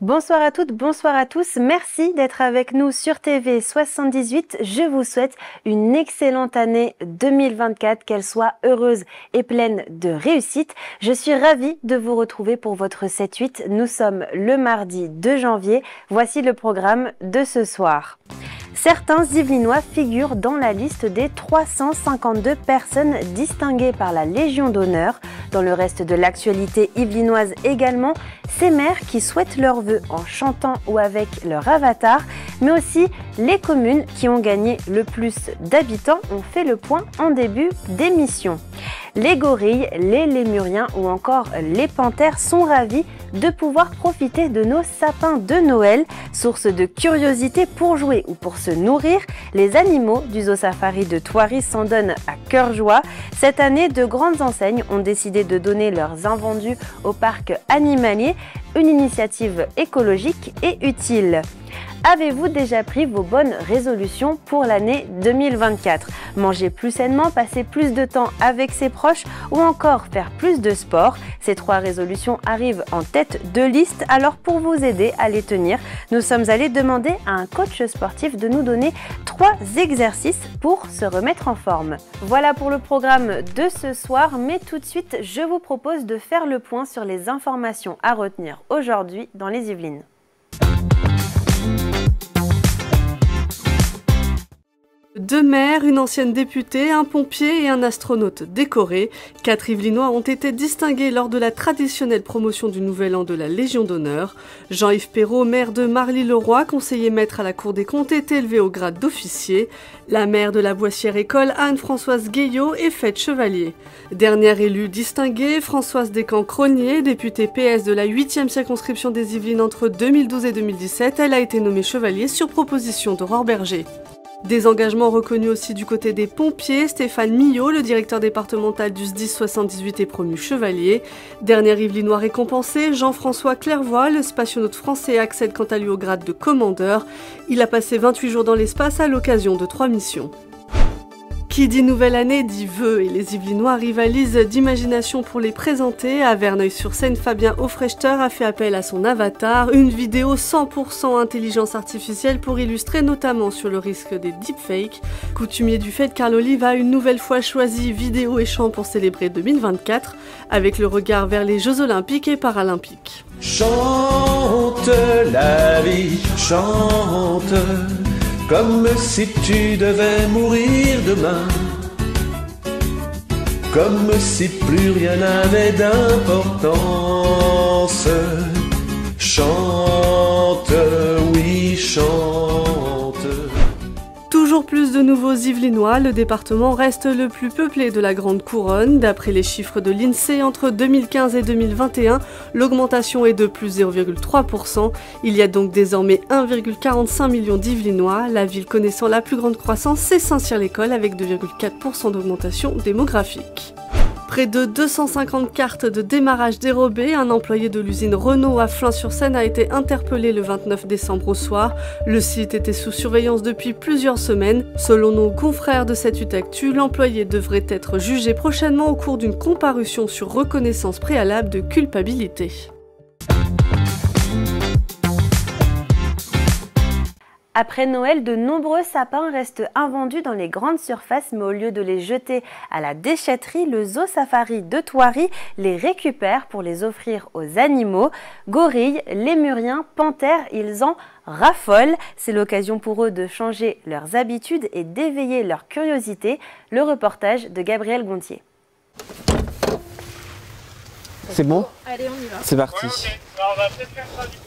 Bonsoir à toutes, bonsoir à tous. Merci d'être avec nous sur TV 78. Je vous souhaite une excellente année 2024, qu'elle soit heureuse et pleine de réussite. Je suis ravie de vous retrouver pour votre 7-8. Nous sommes le mardi 2 janvier. Voici le programme de ce soir. Certains Yvelinois figurent dans la liste des 352 personnes distinguées par la Légion d'honneur. Dans le reste de l'actualité yvelinoise également, ces maires qui souhaitent leurs vœux en chantant ou avec leur avatar, mais aussi les communes qui ont gagné le plus d'habitants ont fait le point en début d'émission. Les gorilles, les lémuriens ou encore les panthères sont ravis de pouvoir profiter de nos sapins de Noël, source de curiosité pour jouer ou pour se nourrir. Les animaux du Zoo Safari de Thoiry s'en donnent à cœur joie. Cette année, de grandes enseignes ont décidé de donner leurs invendus au parc animalier, une initiative écologique et utile. Avez-vous déjà pris vos bonnes résolutions pour l'année 2024? Manger plus sainement, passer plus de temps avec ses proches ou encore faire plus de sport? Ces 3 résolutions arrivent en tête de liste, alors pour vous aider à les tenir, nous sommes allés demander à un coach sportif de nous donner 3 exercices pour se remettre en forme. Voilà pour le programme de ce soir, mais tout de suite, je vous propose de faire le point sur les informations à retenir aujourd'hui dans les Yvelines. 2 maires, une ancienne députée, un pompier et un astronaute décorés. 4 Yvelinois ont été distingués lors de la traditionnelle promotion du Nouvel An de la Légion d'honneur. Jean-Yves Perrault, maire de Marly-le-Roi, conseiller maître à la Cour des comptes, est élevé au grade d'officier. La maire de la Boissière École, Anne-Françoise Gueillot, est faite chevalier. Dernière élue distinguée, Françoise Descamps-Cronier, députée PS de la 8e circonscription des Yvelines entre 2012 et 2017, elle a été nommée chevalier sur proposition d'Aurore Berger. Des engagements reconnus aussi du côté des pompiers. Stéphane Millot, le directeur départemental du SDIS 78, est promu chevalier. Dernier Yvelinois récompensé, Jean-François Clairvoy, le spationaute français, accède quant à lui au grade de commandeur. Il a passé 28 jours dans l'espace à l'occasion de 3 missions. Qui dit nouvelle année dit vœux et les Yvelinois rivalisent d'imagination pour les présenter. À Verneuil-sur-Seine, Fabien Hofrechter a fait appel à son avatar, une vidéo 100% intelligence artificielle pour illustrer notamment sur le risque des deepfakes. Coutumier du fait, Carl Olive a une nouvelle fois choisi vidéo et chant pour célébrer 2024, avec le regard vers les Jeux Olympiques et Paralympiques. Chante la vie, chante comme si tu devais mourir demain, comme si plus rien n'avait d'importance. Chante, oui, chante. Toujours plus de nouveaux Yvelinois, le département reste le plus peuplé de la Grande Couronne. D'après les chiffres de l'INSEE, entre 2015 et 2021, l'augmentation est de plus 0,3%. Il y a donc désormais 1,45 million d'Yvelinois. La ville connaissant la plus grande croissance, c'est Saint-Cyr-l'École avec 2,4% d'augmentation démographique. Près de 250 cartes de démarrage dérobées, un employé de l'usine Renault à Flins-sur-Seine a été interpellé le 29 décembre au soir. Le site était sous surveillance depuis plusieurs semaines. Selon nos confrères de 7-8 Actu, l'employé devrait être jugé prochainement au cours d'une comparution sur reconnaissance préalable de culpabilité. Après Noël, de nombreux sapins restent invendus dans les grandes surfaces, mais au lieu de les jeter à la déchetterie, le Zoo Safari de Thoiry les récupère pour les offrir aux animaux. Gorilles, lémuriens, panthères, ils en raffolent. C'est l'occasion pour eux de changer leurs habitudes et d'éveiller leur curiosité. Le reportage de Gabriel Gontier. C'est bon? Allez, on y va. C'est parti.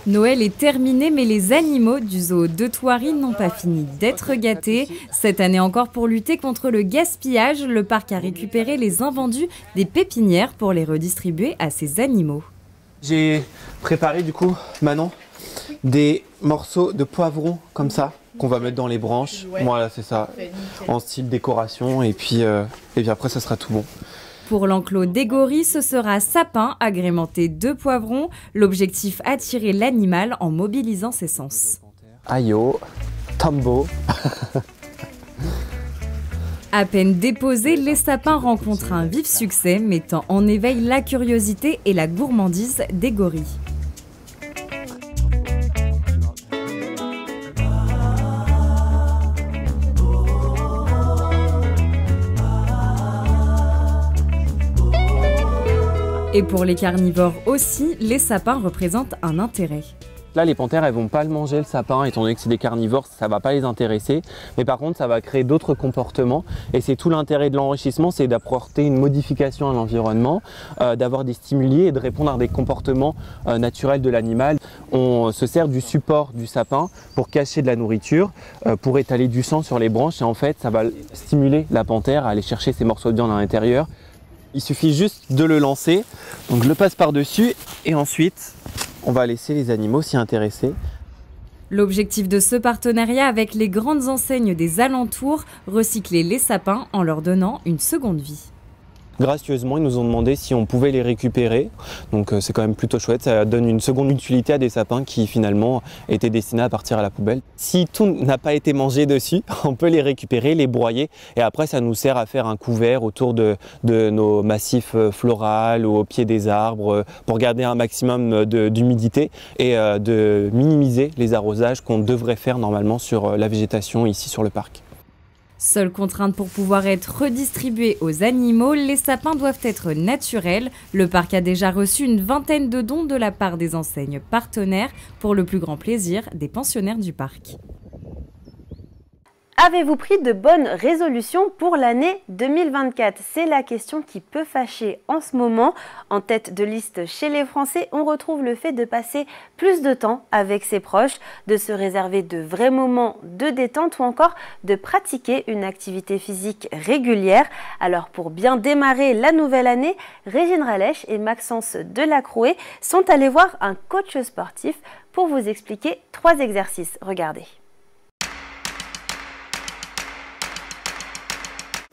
Noël est terminé, mais les animaux du zoo de Thoiry n'ont pas fini d'être gâtés. Cette année encore, pour lutter contre le gaspillage, le parc a récupéré les invendus des pépinières pour les redistribuer à ses animaux. J'ai préparé du coup, Manon, des morceaux de poivron comme ça, qu'on va mettre dans les branches. Voilà, c'est ça, en style décoration, et puis après ça sera tout bon. Pour l'enclos des gorilles, ce sera sapin agrémenté de poivrons. L'objectif, attirer l'animal en mobilisant ses sens. Ayo, Tombo. À peine déposés, les sapins rencontrent un vif succès, mettant en éveil la curiosité et la gourmandise des gorilles. Et pour les carnivores aussi, les sapins représentent un intérêt. Là, les panthères, elles vont pas le manger, le sapin, étant donné que c'est des carnivores, ça va pas les intéresser. Mais par contre, ça va créer d'autres comportements. Et c'est tout l'intérêt de l'enrichissement, c'est d'apporter une modification à l'environnement, d'avoir des stimuli et de répondre à des comportements naturels de l'animal. On se sert du support du sapin pour cacher de la nourriture, pour étaler du sang sur les branches. Et en fait, ça va stimuler la panthère à aller chercher ses morceaux de viande à l'intérieur. Il suffit juste de le lancer. Donc je le passe par-dessus et ensuite, on va laisser les animaux s'y intéresser. L'objectif de ce partenariat avec les grandes enseignes des alentours, recycler les sapins en leur donnant une seconde vie. Gracieusement, ils nous ont demandé si on pouvait les récupérer. Donc c'est quand même plutôt chouette, ça donne une seconde utilité à des sapins qui finalement étaient destinés à partir à la poubelle. Si tout n'a pas été mangé dessus, on peut les récupérer, les broyer et après ça nous sert à faire un couvert autour de nos massifs floraux ou au pied des arbres pour garder un maximum d'humidité et de minimiser les arrosages qu'on devrait faire normalement sur la végétation ici sur le parc. Seule contrainte pour pouvoir être redistribués aux animaux, les sapins doivent être naturels. Le parc a déjà reçu une vingtaine de dons de la part des enseignes partenaires pour le plus grand plaisir des pensionnaires du parc. Avez-vous pris de bonnes résolutions pour l'année 2024? C'est la question qui peut fâcher en ce moment. En tête de liste chez les Français, on retrouve le fait de passer plus de temps avec ses proches, de se réserver de vrais moments de détente ou encore de pratiquer une activité physique régulière. Alors pour bien démarrer la nouvelle année, Régine Ralèche et Maxence Delacroix sont allés voir un coach sportif pour vous expliquer 3 exercices. Regardez.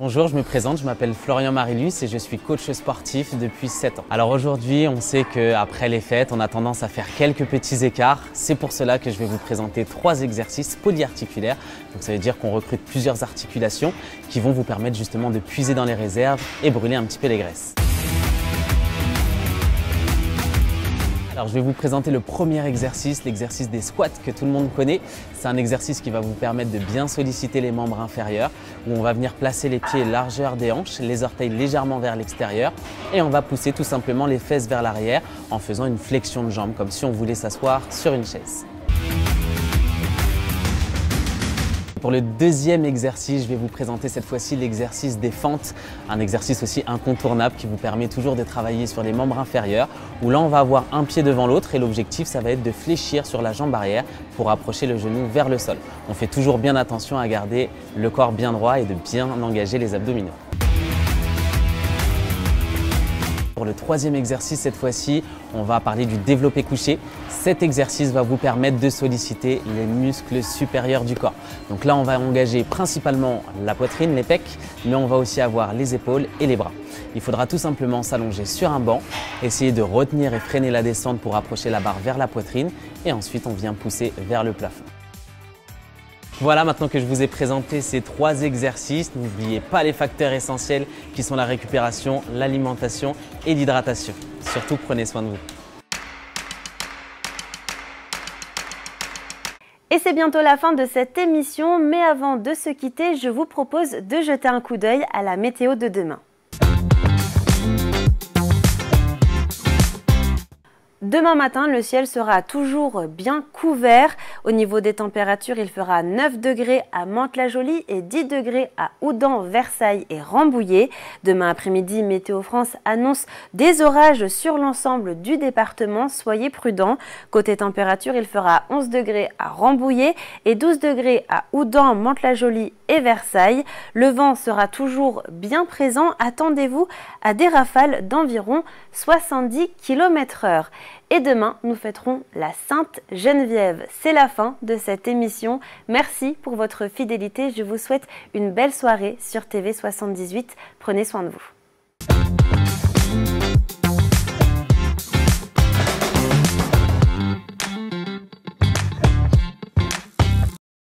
Bonjour, je me présente, je m'appelle Florian Marilus et je suis coach sportif depuis 7 ans. Alors aujourd'hui, on sait qu'après les fêtes, on a tendance à faire quelques petits écarts. C'est pour cela que je vais vous présenter 3 exercices polyarticulaires. Donc ça veut dire qu'on recrute plusieurs articulations qui vont vous permettre justement de puiser dans les réserves et brûler un petit peu les graisses. Alors je vais vous présenter le premier exercice, l'exercice des squats que tout le monde connaît. C'est un exercice qui va vous permettre de bien solliciter les membres inférieurs où on va venir placer les pieds largeur des hanches, les orteils légèrement vers l'extérieur et on va pousser tout simplement les fesses vers l'arrière en faisant une flexion de jambes comme si on voulait s'asseoir sur une chaise. Pour le deuxième exercice, je vais vous présenter cette fois-ci l'exercice des fentes, un exercice aussi incontournable qui vous permet toujours de travailler sur les membres inférieurs où là on va avoir un pied devant l'autre et l'objectif ça va être de fléchir sur la jambe arrière pour approcher le genou vers le sol. On fait toujours bien attention à garder le corps bien droit et de bien engager les abdominaux. Pour le troisième exercice, cette fois-ci, on va parler du développé couché. Cet exercice va vous permettre de solliciter les muscles supérieurs du corps. Donc là, on va engager principalement la poitrine, les pecs, mais on va aussi avoir les épaules et les bras. Il faudra tout simplement s'allonger sur un banc, essayer de retenir et freiner la descente pour approcher la barre vers la poitrine et ensuite on vient pousser vers le plafond. Voilà, maintenant que je vous ai présenté ces 3 exercices, n'oubliez pas les facteurs essentiels qui sont la récupération, l'alimentation et l'hydratation. Surtout, prenez soin de vous. Et c'est bientôt la fin de cette émission, mais avant de se quitter, je vous propose de jeter un coup d'œil à la météo de demain. Demain matin, le ciel sera toujours bien couvert. Au niveau des températures, il fera 9 degrés à Mantes-la-Jolie et 10 degrés à Houdan, Versailles et Rambouillet. Demain après-midi, Météo France annonce des orages sur l'ensemble du département. Soyez prudents. Côté température, il fera 11 degrés à Rambouillet et 12 degrés à Houdan, Mantes-la-Jolie et Versailles. Le vent sera toujours bien présent. Attendez-vous à des rafales d'environ 70 km/h. Et demain, nous fêterons la Sainte Geneviève. C'est la fin de cette émission. Merci pour votre fidélité. Je vous souhaite une belle soirée sur TV78. Prenez soin de vous.